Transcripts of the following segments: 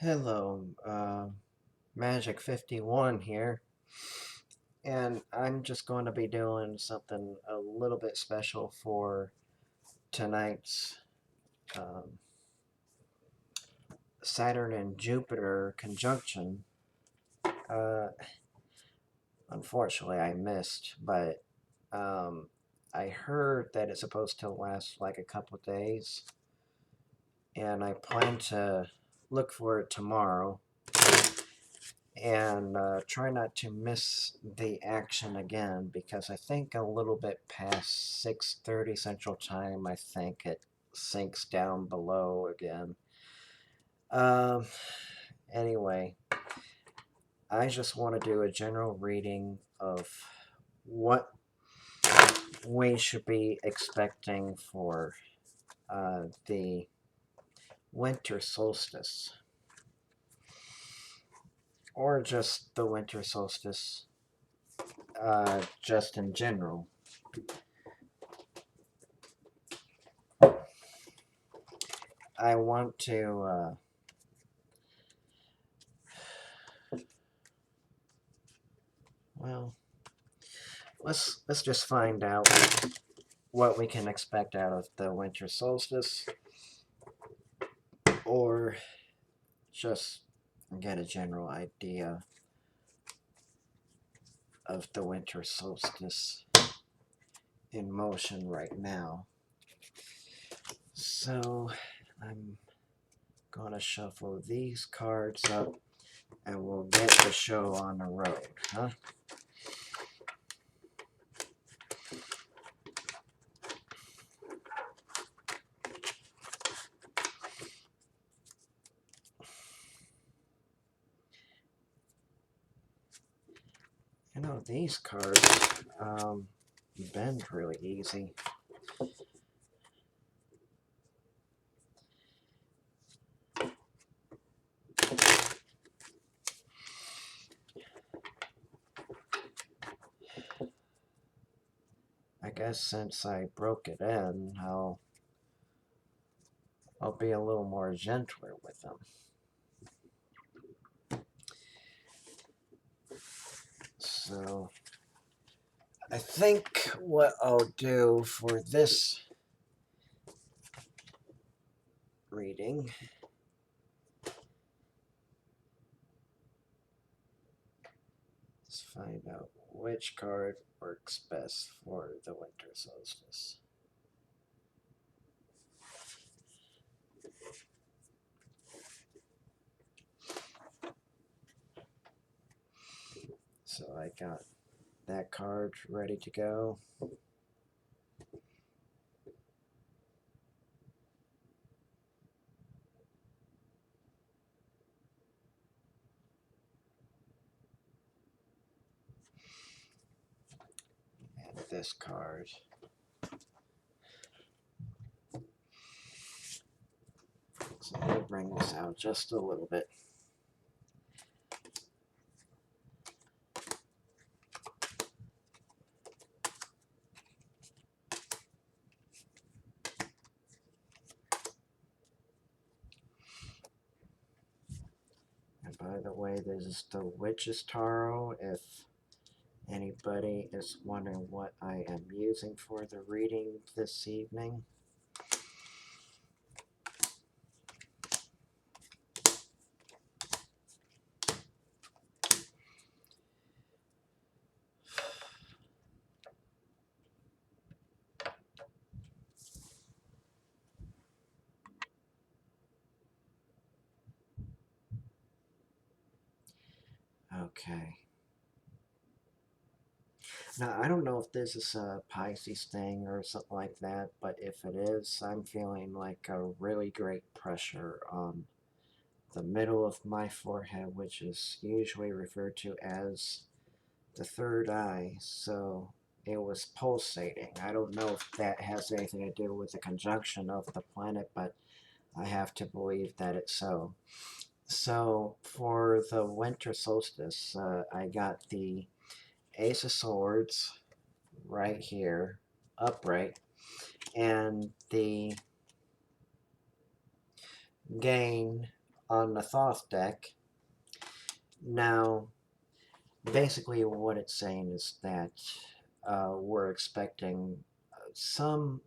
Hello, Magic 51 here, and I'm just going to be doing something a little bit special for tonight's um, Saturn and Jupiter conjunction. Uh, Unfortunately, I missed, but um, I heard that it's supposed to last like a couple days, and I plan to look for it tomorrow and try not to miss the action again because I think a little bit past 6:30 Central Time, I think it sinks down below again. Um, anyway, I just want to do a general reading of what we should be expecting for the winter solstice, or just the winter solstice, just in general. I want to well, let's just find out what we can expect out of the winter solstice, or just get a general idea of the winter solstice in motion right now. So I'm gonna shuffle these cards up and we'll get the show on the road, huh? You know, these cards bend really easy. I guess since I broke it in, I'll be a little more gentler with them. So I think what I'll do for this reading is find out which card works best for the winter solstice. So I got that card ready to go. And this card. So let me bring this out just a little bit. And by the way, this is the Witch's Tarot. If anybody is wondering what I am using for the reading this evening. Okay. Now, I don't know if this is a Pisces thing or something like that, but if it is, I'm feeling like a really great pressure on the middle of my forehead, which is usually referred to as the third eye. So it was pulsating. I don't know if that has anything to do with the conjunction of the planet, but I have to believe that it's so. So for the winter solstice, I got the Ace of Swords right here, upright, and the gain on the Thoth deck. Now, basically, what it's saying is that we're expecting some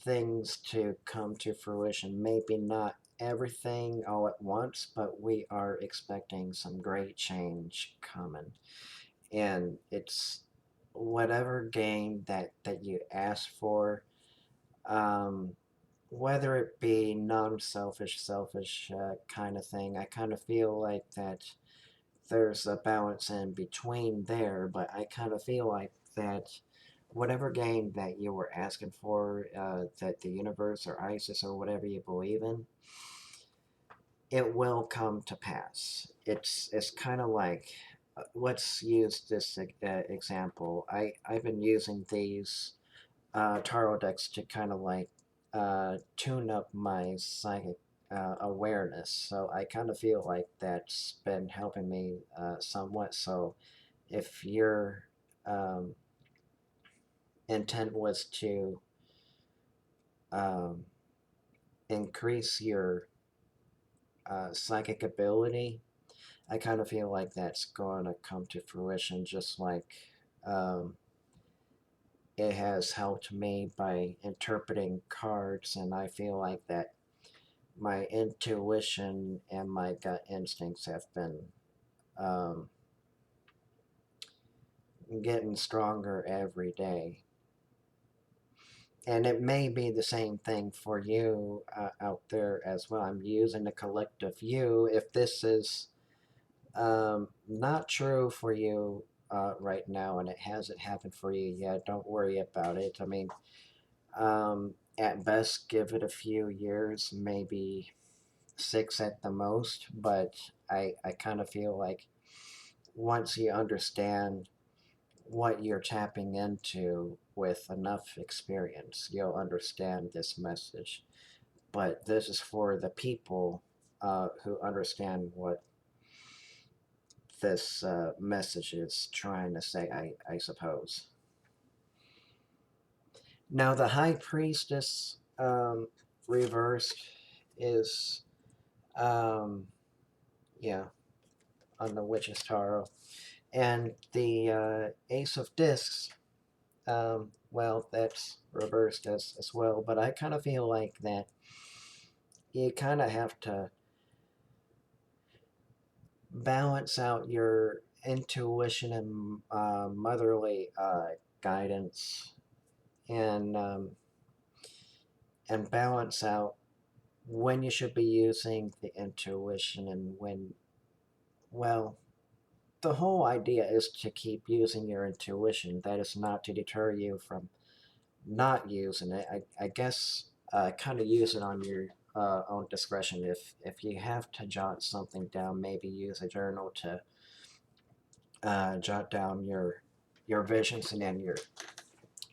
things to come to fruition. Maybe not everything all at once, but we are expecting some great change coming. And it's whatever gain that you ask for, um, whether it be non-selfish, selfish kind of thing. I kind of feel like that there's a balance in between there, but I kind of feel like that whatever gain that you were asking for, that the universe or Isis or whatever you believe in, it will come to pass. It's kind of like, let's use this example. I've been using these tarot decks to kind of like tune up my psychic awareness. So I kind of feel like that's been helping me somewhat. So if your um, intent was to um, increase your psychic ability, I kind of feel like that's going to come to fruition, just like um, it has helped me by interpreting cards, and I feel like that my intuition and my gut instincts have been um, getting stronger every day. And it may be the same thing for you out there as well. I'm using the collective you. If this is not true for you right now and it hasn't happened for you yet, don't worry about it. I mean, at best, give it a few years, maybe 6 at the most. But I kind of feel like once you understand what you're tapping into with enough experience, you'll understand this message. But this is for the people who understand what this message is trying to say, I suppose. Now, the High Priestess reversed is, um, yeah, on the Witch's Tarot. And the Ace of Discs, well, that's reversed as well. But I kind of feel like that you kind of have to balance out your intuition and motherly guidance, and balance out when you should be using the intuition and when, well, the whole idea is to keep using your intuition. That is not to deter you from not using it. I guess kind of use it on your own discretion. If you have to jot something down, maybe use a journal to jot down your visions and then your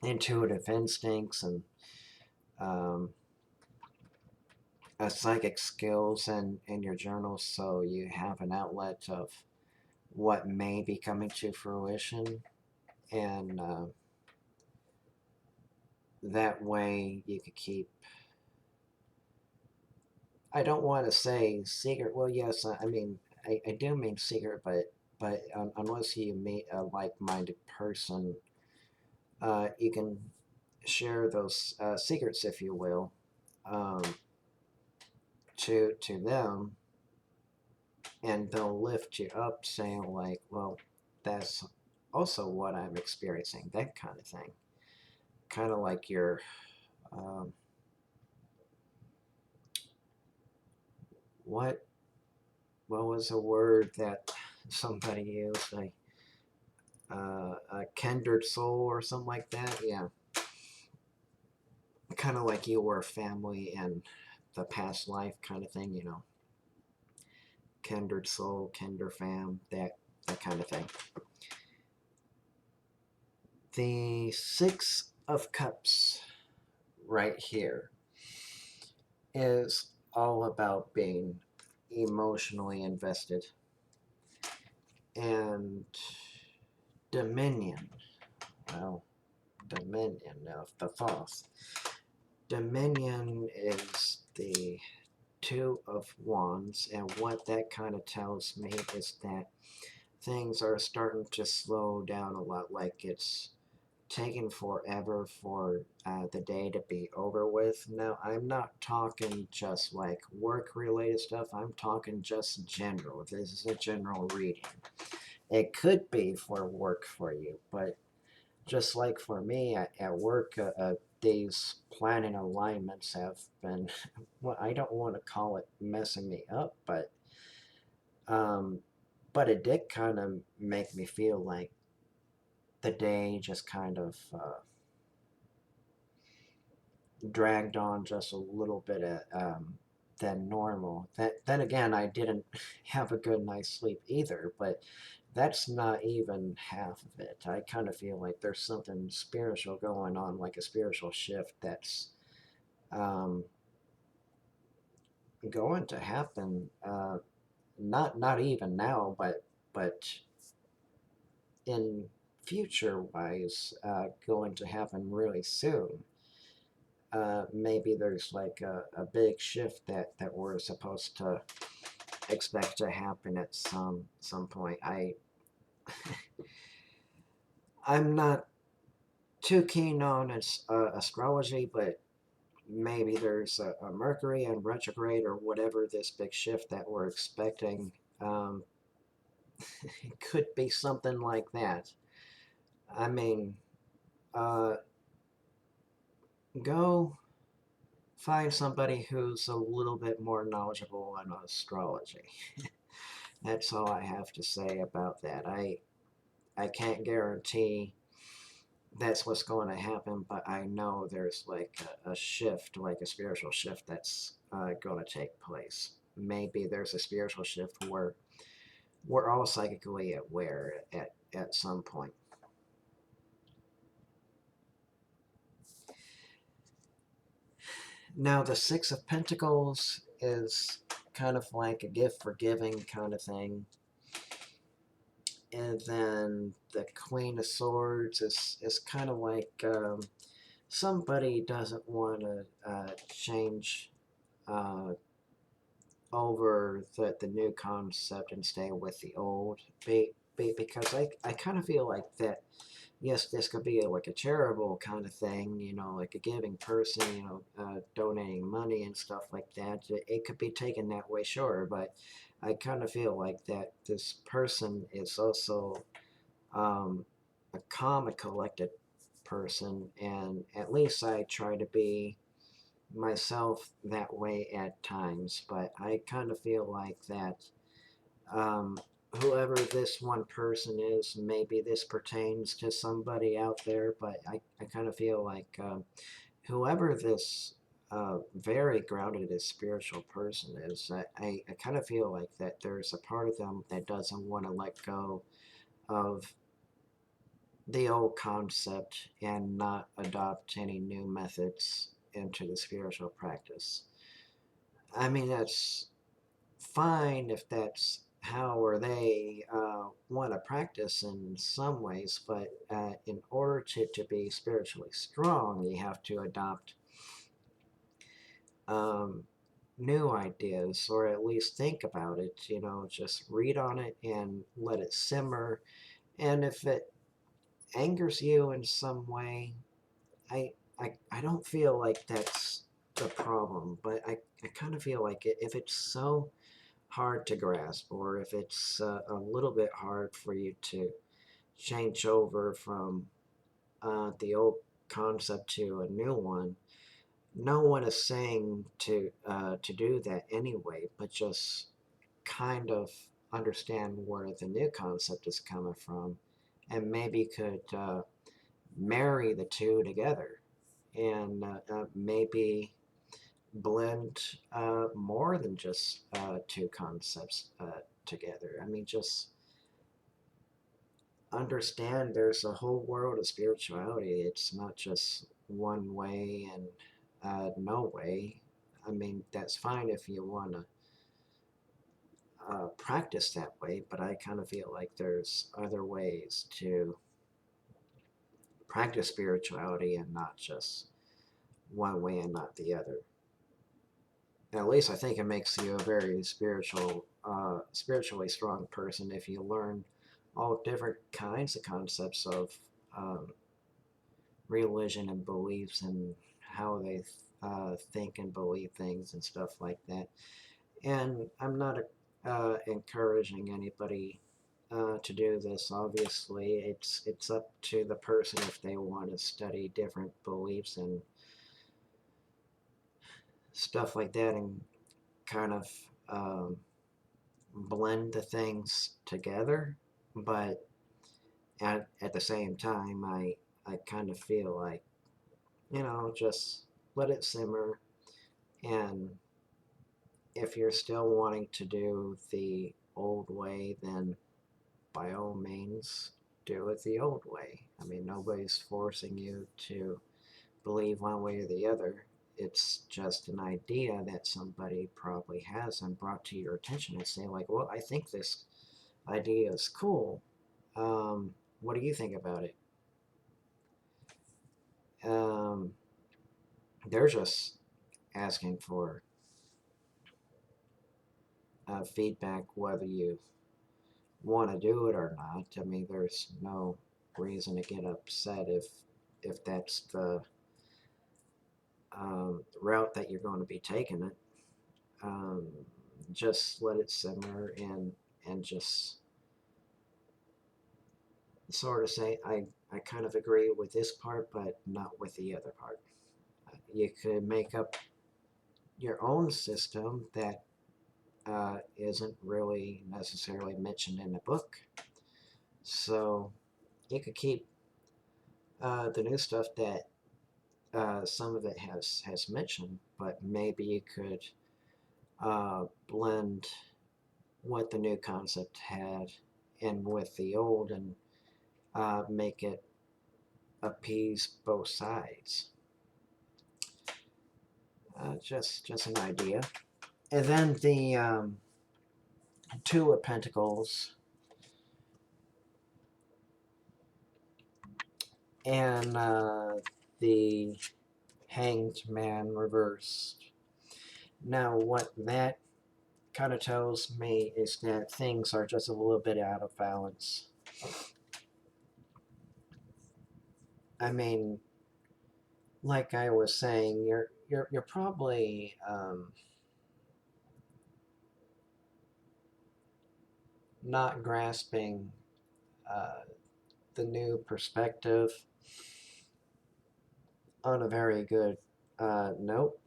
intuitive instincts and um, psychic skills in your journal, so you have an outlet of what may be coming to fruition, and that way you could keep, I don't want to say secret, well, yes, I mean, I do mean secret, but unless you meet a like-minded person, you can share those secrets, if you will, um, to them, and they'll lift you up, saying like, well, that's also what I'm experiencing, that kind of thing. Kind of like your, um, what what was a word that somebody used, like a kindred soul or something like that. Yeah, kind of like you were family in the past life, kind of thing. Kindred soul, kindred fam, that kind of thing. The Six of Cups right here is all about being emotionally invested and dominion. Well, dominion of the Thoth. Dominion is the Two of Wands, and what that kind of tells me is that things are starting to slow down a lot. Like it's taking forever for the day to be over with. Now, I'm not talking just like work related stuff, I'm talking just general. This is a general reading. It could be for work for you, but just like for me at work, these planning alignments have been, well, I don't want to call it messing me up, um, but it did kind of make me feel like the day just kind of dragged on just a little bit than normal. Then again, I didn't have a good night's sleep either, but that's not even half of it. I kind of feel like there's something spiritual going on, like a spiritual shift that's um, going to happen. Not even now, but in future wise, going to happen really soon. Maybe there's like a big shift that we're supposed to expect to happen at some point. I'm not too keen on astrology, but maybe there's a Mercury and retrograde or whatever this big shift that we're expecting. Um, it could be something like that. I mean, uh, go find somebody who's a little bit more knowledgeable on astrology. That's all I have to say about that. I can't guarantee that's what's going to happen, but I know there's like a shift, like a spiritual shift that's going to take place. Maybe there's a spiritual shift where we're all psychically aware at some point. Now, the Six of Pentacles is kind of like a gift for giving kind of thing. And then the Queen of Swords is kind of like somebody doesn't want to change uh, over the new concept and stay with the old. Because I kind of feel like that, yes, this could be like a charitable kind of thing, like a giving person, donating money and stuff like that. It could be taken that way, sure, but I kind of feel like that this person is also a calm and collected person, and at least I try to be myself that way at times, but I kind of feel like that um, whoever this one person is, maybe this pertains to somebody out there, but I kind of feel like whoever this very grounded and spiritual person is, I kind of feel like that there's a part of them that doesn't want to let go of the old concept and not adopt any new methods into the spiritual practice. I mean, that's fine if that's how or they want to practice in some ways, but in order to be spiritually strong, you have to adopt um, new ideas or at least think about it, just read on it and let it simmer. And if it angers you in some way, I don't feel like that's the problem, but I kind of feel like if it's so hard to grasp, or if it's a little bit hard for you to change over from the old concept to a new one, no one is saying to do that anyway, but just kind of understand where the new concept is coming from, and maybe could marry the two together, and maybe blend more than just two concepts together. I mean, just understand there's a whole world of spirituality. It's not just one way and no way. I mean, that's fine if you want to practice that way, but I kind of feel like there's other ways to practice spirituality and not just one way and not the other. At least I think it makes you a very spiritually strong person if you learn all different kinds of concepts of um, religion and beliefs and how they think and believe things and stuff like that. And I'm not encouraging anybody to do this. Obviously, it's up to the person if they want to study different beliefs and stuff like that, and kind of um, blend the things together. But at the same time, I kind of feel like, just let it simmer. And if you're still wanting to do the old way, then by all means, do it the old way. I mean, nobody's forcing you to believe one way or the other. It's just an idea that somebody probably has and brought to your attention and say, like, well, I think this idea is cool. What do you think about it? Um, they're just asking for feedback whether you want to do it or not. I mean, there's no reason to get upset if that's the route that you're going to be taking it. Um, just let it simmer and just sort of say, I kind of agree with this part, but not with the other part. You could make up your own system that isn't really necessarily mentioned in the book. So you could keep the new stuff that some of it has mentioned, but maybe you could blend what the new concept had in with the old and make it appease both sides. Just an idea. And then the Two of Pentacles and the Hanged Man reversed. Now, what that kind of tells me is that things are just a little bit out of balance. I mean, like I was saying, you're probably not grasping uh, the new perspective on a very good note.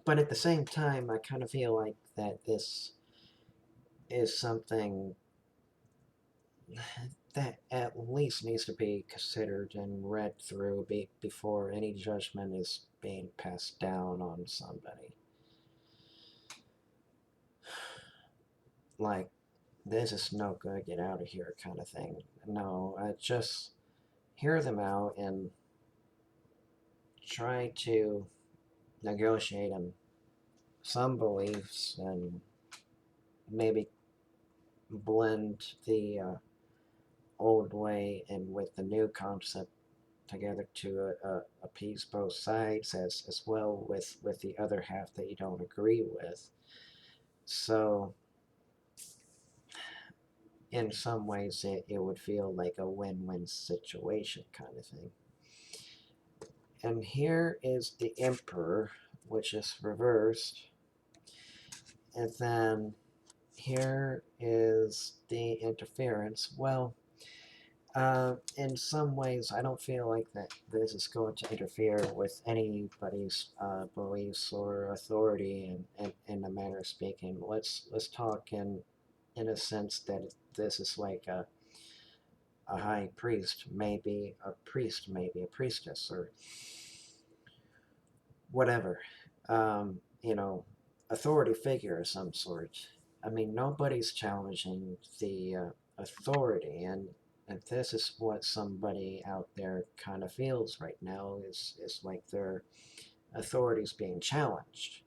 But at the same time, I kind of feel like that this is something that at least needs to be considered and read through before any judgment is being passed down on somebody. Like, this is no good, get out of here kind of thing. No, just hear them out and try to negotiate them some beliefs and maybe blend the old way and with the new concept together to appease both sides as well with the other half that you don't agree with. So in some ways it would feel like a win-win situation kind of thing. And here is the Emperor, which is reversed. And then here is the interference. Well, in some ways, I don't feel like that this is going to interfere with anybody's beliefs or authority in a manner of speaking. Let's talk in a sense that this is like a high priest, maybe a priest, maybe a priestess, or whatever. Authority figure of some sort. I mean, nobody's challenging the authority, and this is what somebody out there kind of feels right now is like their authority's being challenged,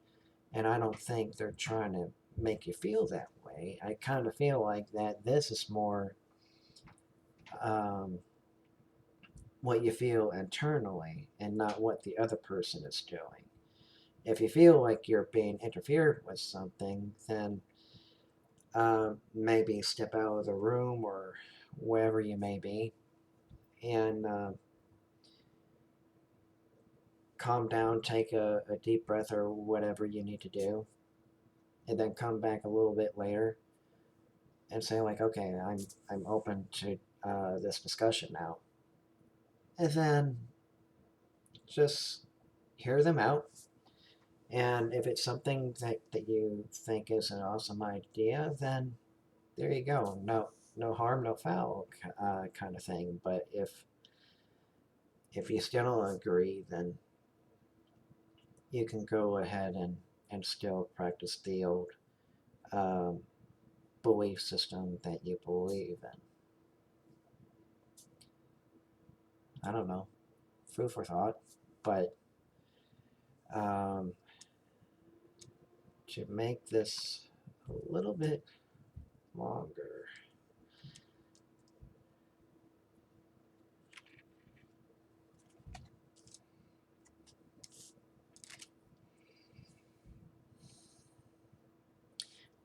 and I don't think they're trying to make you feel that way. I kind of feel like that this is more um, what you feel internally and not what the other person is doing. If you feel like you're being interfered with something, then maybe step out of the room or wherever you may be and calm down, take a deep breath or whatever you need to do, and then come back a little bit later and say like, okay, I'm open to this discussion now, and then just hear them out. And if it's something that you think is an awesome idea, then there you go. No harm, no foul, kind of thing. But if you still don't agree, then you can go ahead and still practice the old um, belief system that you believe in. I don't know, food for thought. But um, to make this a little bit longer,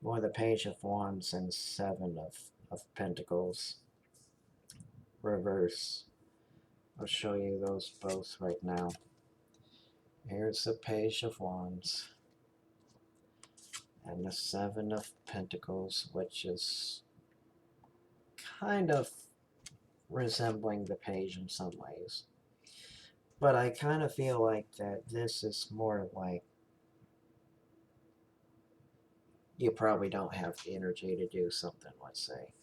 more the Page of Wands and Seven of Pentacles reverse. I'll show you those both right now. Here's the Page of Wands and the Seven of Pentacles, which is kind of resembling the page in some ways. But I kind of feel like that this is more like you probably don't have the energy to do something, let's say.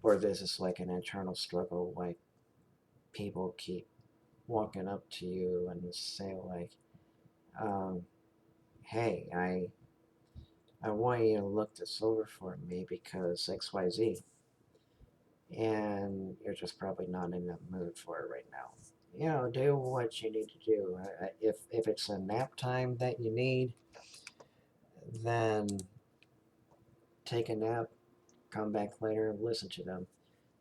Or this is like an internal struggle, like people keep walking up to you and say like, um, hey, I want you to look this over for me because XYZ. And you're just probably not in the mood for it right now. You know, do what you need to do. If it's a nap time that you need, then take a nap, come back later, listen to them.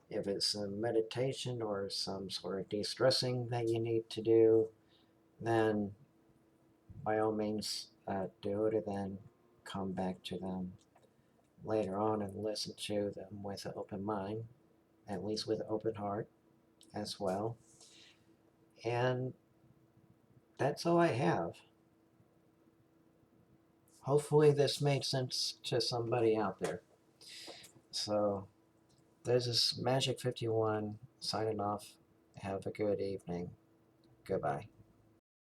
If it's a meditation or some sort of de-stressing that you need to do, then by all means do it and then come back to them later on and listen to them with an open mind, at least with an open heart as well. And that's all I have. Hopefully this made sense to somebody out there. So this is Magic 51 signing off. Have a good evening. Goodbye.